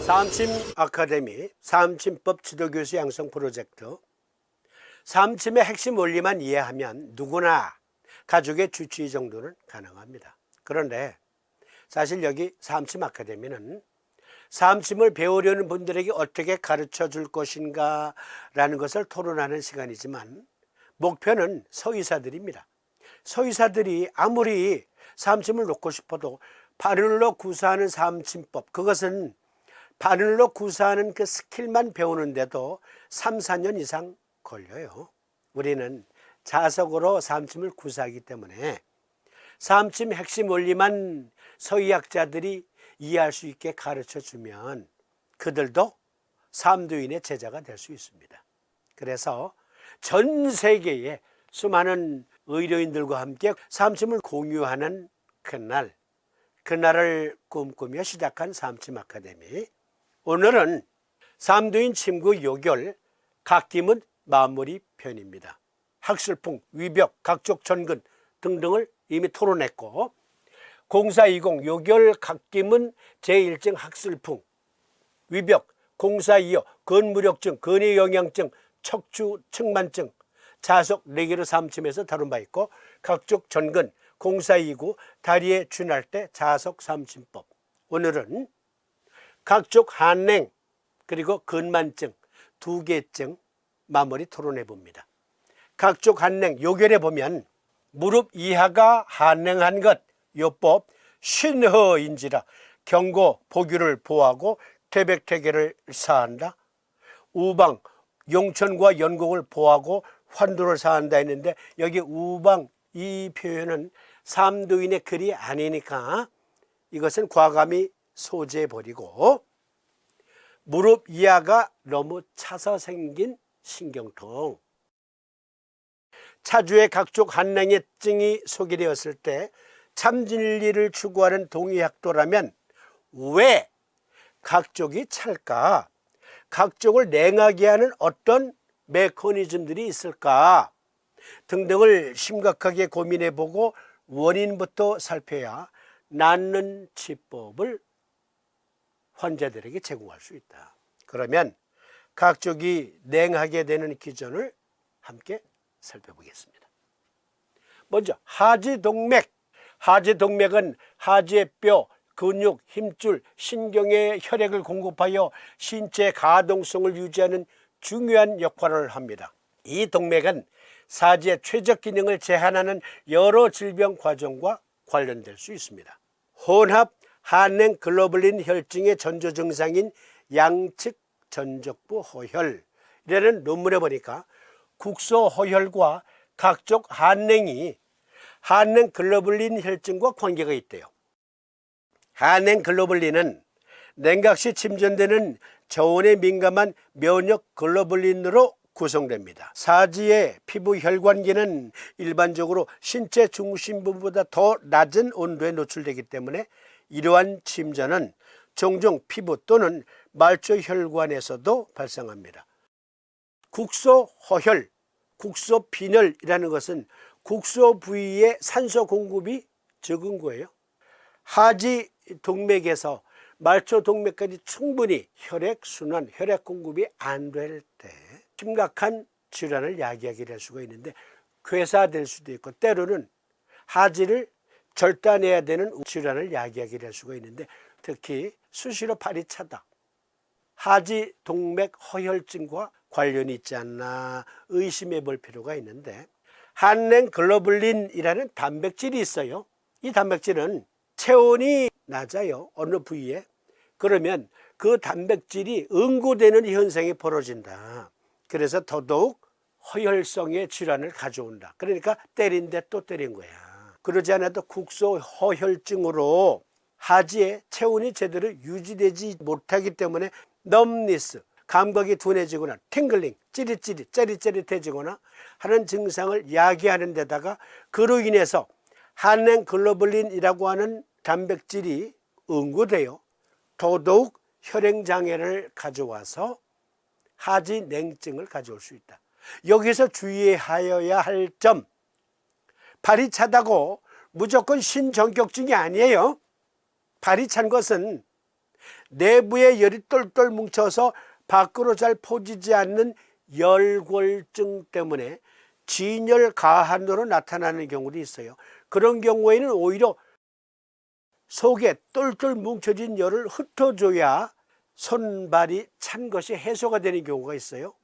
사암침 아카데미 사암침법 지도교수 양성 프로젝트. 사암침의 핵심 원리만 이해하면 누구나 가족의 주치의 정도는 가능합니다. 그런데 사실 여기 사암침 아카데미는 사암침을 배우려는 분들에게 어떻게 가르쳐 줄 것인가 라는 것을 토론하는 시간이지만, 목표는 서의사들입니다. 서의사들이 아무리 사암침을 놓고 싶어도 바늘로 구사하는 사암침법, 그것은 바늘로 구사하는 그 스킬만 배우는데도 3, 4년 이상 걸려요. 우리는 자석으로 사암침을 구사하기 때문에 사암침 핵심 원리만 서의학자들이 이해할 수 있게 가르쳐 주면 그들도 사암도인의 제자가 될 수 있습니다. 그래서 전 세계의 수많은 의료인들과 함께 사암침을 공유하는 그날을 꿈꾸며 시작한 사암침 아카데미. 오늘은 사암도인 침구 요결, 갓김은 마무리 편입니다. 학술풍, 위벽, 각족 전근 등등을 이미 토론했고, 0420 요결 갓김은 제1증 학술풍, 위벽, 0425 근무력증, 근위영양증, 척추 측만증, 자석 4개로 사암침에서 다룬 바 있고, 각족 전근 0429 다리에 준할 때 자석 사암침법. 오늘은 각족 한냉 그리고 근만증 2개증 마무리 토론해 봅니다. 각족 한냉 요결에 보면 무릎 이하가 한냉한 것 요법 신허인지라 경고 보규를 보하고 태백태계를 사한다. 우방 용천과 연곡을 보하고 환도를 사한다 했는데, 여기 우방 이 표현은 사암도인의 글이 아니니까 이것은 과감히 소재해버리고, 무릎 이하가 너무 차서 생긴 신경통, 차주의 각족 한냉증이 소개되었을 때 참진리를 추구하는 동의학도라면 왜 각족이 찰까? 각족을 냉하게 하는 어떤 메커니즘들이 있을까? 등등을 심각하게 고민해보고 원인부터 살펴야 낫는 치법을 환자들에게 제공할 수 있다. 그러면 각족이 냉하게 되는 기전을 함께 살펴보겠습니다. 먼저 하지동맥. 하지동맥은 하지의 뼈, 근육, 힘줄, 신경의 혈액을 공급하여 신체 가동성을 유지하는 중요한 역할을 합니다. 이 동맥은 사지의 최적 기능을 제한하는 여러 질병 과정과 관련될 수 있습니다. 혼합 한냉 글로불린 혈증의 전조 증상인 양측 전적부 허혈이라는 논문에 보니까 국소 허혈과 각족 한냉이 한냉 글로불린 혈증과 관계가 있대요. 한냉 글로불린은 냉각시 침전되는 저온에 민감한 면역 글로불린으로 구성됩니다. 사지의 피부 혈관계는 일반적으로 신체 중심부보다 더 낮은 온도에 노출되기 때문에 이러한 침전은 종종 피부 또는 말초혈관에서도 발생합니다. 국소허혈, 국소빈혈이라는 것은 국소 부위에 산소 공급이 적은 거예요. 하지 동맥에서 말초 동맥까지 충분히 혈액 순환, 혈액 공급이 안 될 때 심각한 질환을 야기하게 될 수가 있는데, 괴사될 수도 있고 때로는 하지를 절단해야 되는 질환을 야기하게 될 수가 있는데, 특히 수시로 발이 차다, 하지 동맥 허혈증과 관련이 있지 않나 의심해 볼 필요가 있는데, 한냉 글로불린이라는 단백질이 있어요. 이 단백질은 체온이 낮아요, 어느 부위에. 그러면 그 단백질이 응고되는 현상이 벌어진다. 그래서 더더욱 허혈성의 질환을 가져온다. 그러니까 때린데 또 때린 거야. 그러지 않아도 국소 허혈증으로 하지에 체온이 제대로 유지되지 못하기 때문에 넘니스, 감각이 둔해지거나 팅글링, 찌릿찌릿, 짜릿짜릿해지거나 하는 증상을 야기하는 데다가, 그로 인해서 한냉 글로불린이라고 하는 단백질이 응고되어 더더욱 혈행장애를 가져와서 하지 냉증을 가져올 수 있다. 여기서 주의하여야 할 점, 발이 차다고 무조건 신전격증이 아니에요. 발이 찬 것은 내부에 열이 똘똘 뭉쳐서 밖으로 잘 퍼지지 않는 열골증 때문에 진열 가한으로 나타나는 경우도 있어요. 그런 경우에는 오히려 속에 똘똘 뭉쳐진 열을 흩어줘야 손발이 찬 것이 해소가 되는 경우가 있어요.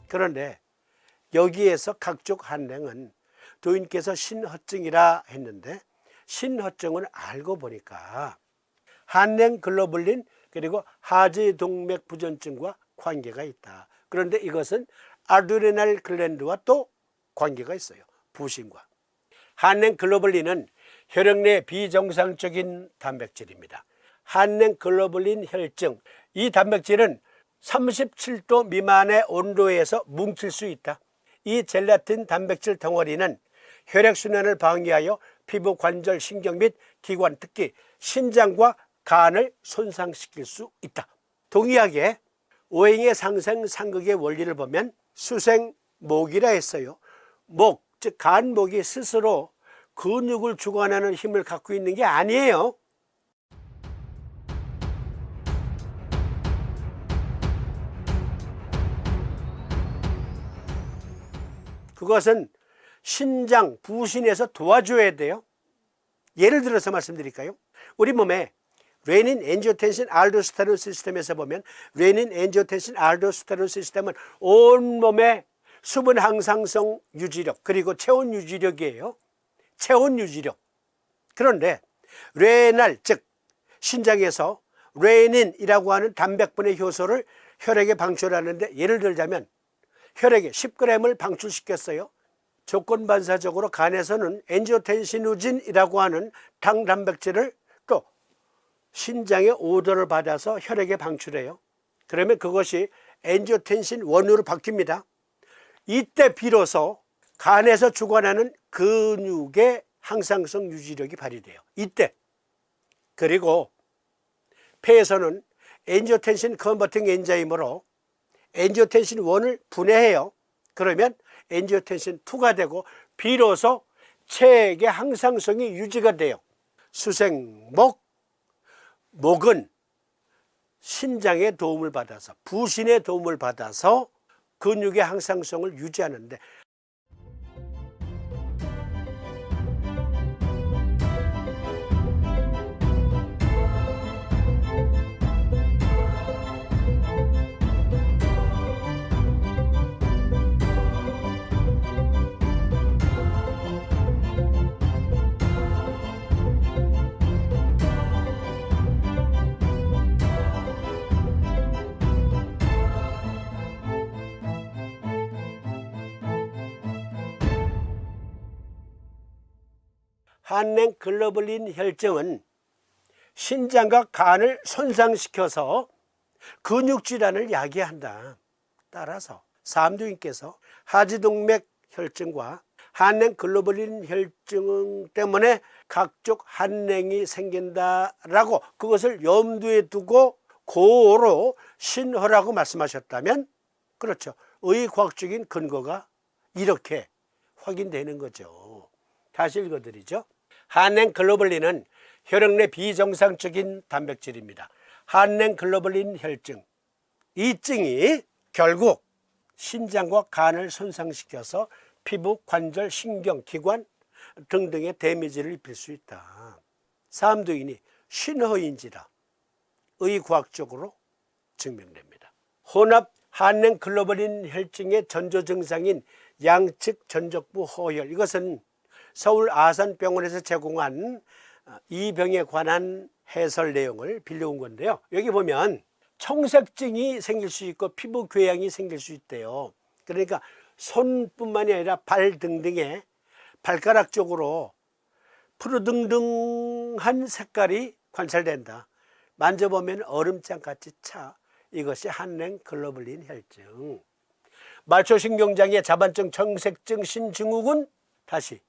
그런데 여기에서 각종 한랭은 도인께서 신허증이라 했는데, 신허증은 알고 보니까 한랭 글로불린 그리고 하지동맥 부전증과 관계가 있다. 그런데 이것은 아드레날 글랜드와 또 관계가 있어요. 부신과. 한랭 글로불린은 혈액 내 비정상적인 단백질입니다. 한랭 글로불린 혈증, 이 단백질은 37도 미만의 온도에서 뭉칠 수 있다. 이 젤라틴 단백질 덩어리는 혈액순환을 방해하여 피부, 관절, 신경 및 기관, 특히 신장과 간을 손상시킬 수 있다. 동의하게 오행의 상생 상극의 원리를 보면 수생목이라 했어요. 목, 즉 간목이 스스로 근육을 주관하는 힘을 갖고 있는 게 아니에요. 그것은 신장, 부신에서 도와줘야 돼요. 예를 들어서 말씀드릴까요? 우리 몸에 레닌, 엔지오텐신, 알도스테론 시스템에서 보면 레닌, 엔지오텐신, 알도스테론 시스템은 온몸의 수분 항상성 유지력 그리고 체온 유지력이에요. 체온 유지력. 그런데 레날, 즉 신장에서 레닌이라고 하는 단백분의 효소를 혈액에 방출하는데, 예를 들자면 혈액에 10g을 방출시켰어요. 조건 반사적으로 간에서는 엔지오텐시누진이라고 하는 당 단백질을 또 신장의 오더를 받아서 혈액에 방출해요. 그러면 그것이 엔지오텐신 1으로 바뀝니다. 이때 비로소 간에서 주관하는 근육의 항상성 유지력이 발휘돼요. 이때. 그리고 폐에서는 엔지오텐신 컨버팅 엔자임으로 엔지오텐신 1을 분해해요. 그러면 엔지오텐신 2가 되고 비로소 체액의 항상성이 유지가 돼요. 수생목, 목은 신장의 도움을 받아서, 부신의 도움을 받아서 근육의 항상성을 유지하는데, 한랭 글로불린 혈증은 신장과 간을 손상시켜서 근육질환을 야기한다. 따라서 삼두인께서 하지동맥 혈증과 한랭 글로불린 혈증 때문에 각종 한랭이 생긴다라고 그것을 염두에 두고 고로 신허라고 말씀하셨다면, 그렇죠. 의과학적인 근거가 이렇게 확인되는 거죠. 다시 읽어드리죠. 한랭 글로불린은 혈액 내 비정상적인 단백질입니다. 한랭 글로불린 혈증, 이 증이 결국 신장과 간을 손상시켜서 피부, 관절, 신경, 기관 등등의 데미지를 입힐 수 있다. 삼두인이 신허인지라 의과학적으로 증명됩니다. 혼합 한랭 글로벌인 혈증의 전조 증상인 양측 전족부 호혈, 이것은 서울 아산병원에서 제공한 이 병에 관한 해설 내용을 빌려온 건데요. 여기 보면 청색증이 생길 수 있고 피부 궤양이 생길 수 있대요. 그러니까 손뿐만이 아니라 발 등등에 발가락 쪽으로 푸르등등한 색깔이 관찰된다. 만져보면 얼음장같이 차. 이것이 한랭 글로불린 혈증. 말초신경장애 자반증 청색증 신증후군, 다시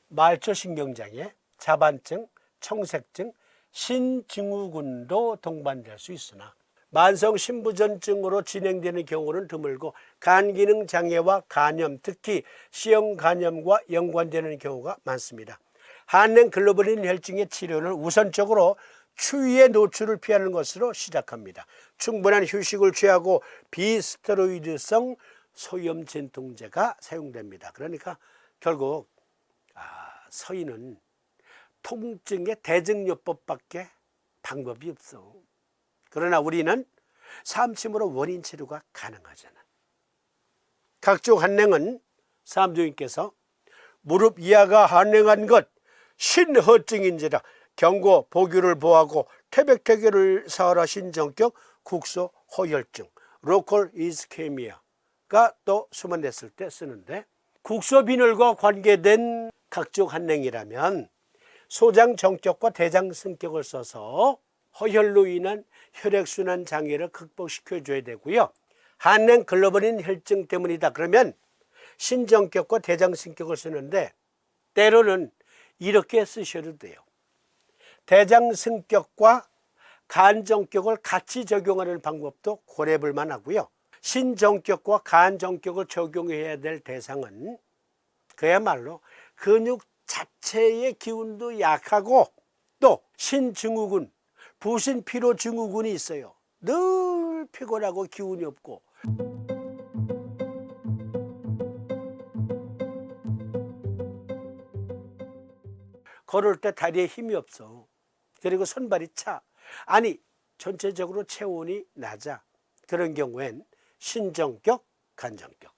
말초신경장애 자반증 청색증 신증후군도 동반될 수 있으나 만성 신부전증으로 진행되는 경우는 드물고 간기능 장애와 간염, 특히 C형 간염과 연관되는 경우가 많습니다. 한랭 글로불린 혈증의 치료는 우선적으로 추위의 노출을 피하는 것으로 시작합니다. 충분한 휴식을 취하고 비스테로이드성 소염 진통제가 사용됩니다. 그러니까 결국 서인은 통증의 대증요법밖에 방법이 없어. 그러나 우리는 삼침으로 원인 치료가 가능하잖아. 각종 한랭은 사암조인께서 무릎 이하가 한랭한 것 신허증인지라 경고 보규를 보하고 태백태계를 사하라 신정격 국소 호혈증 로컬 이스케미아가 또 수만됐을 때 쓰는데, 국소 빈혈과 관계된 각종 한랭이라면 소장 정격과 대장 승격을 써서 허혈로 인한 혈액순환 장애를 극복시켜줘야 되고요. 한랭 글로벌인 혈증 때문이다 그러면 신정격과 대장 승격을 쓰는데 때로는 이렇게 쓰셔도 돼요. 대장 승격과 간정격을 같이 적용하는 방법도 고려해볼 만하고요. 신정격과 간정격을 적용해야 될 대상은 그야말로 근육 자체의 기운도 약하고 또 신증후군, 부신피로증후군이 있어요. 늘 피곤하고 기운이 없고 걸을 때 다리에 힘이 없어. 그리고 손발이 차. 아니 전체적으로 체온이 낮아. 그런 경우엔 신정격, 간정격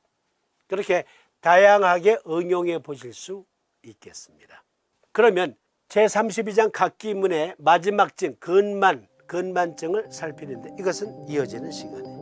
그렇게 다양하게 응용해 보실 수 있겠습니다. 그러면 제32장 각기문의 마지막 증 근만증을 살피는데 이것은 이어지는 시간에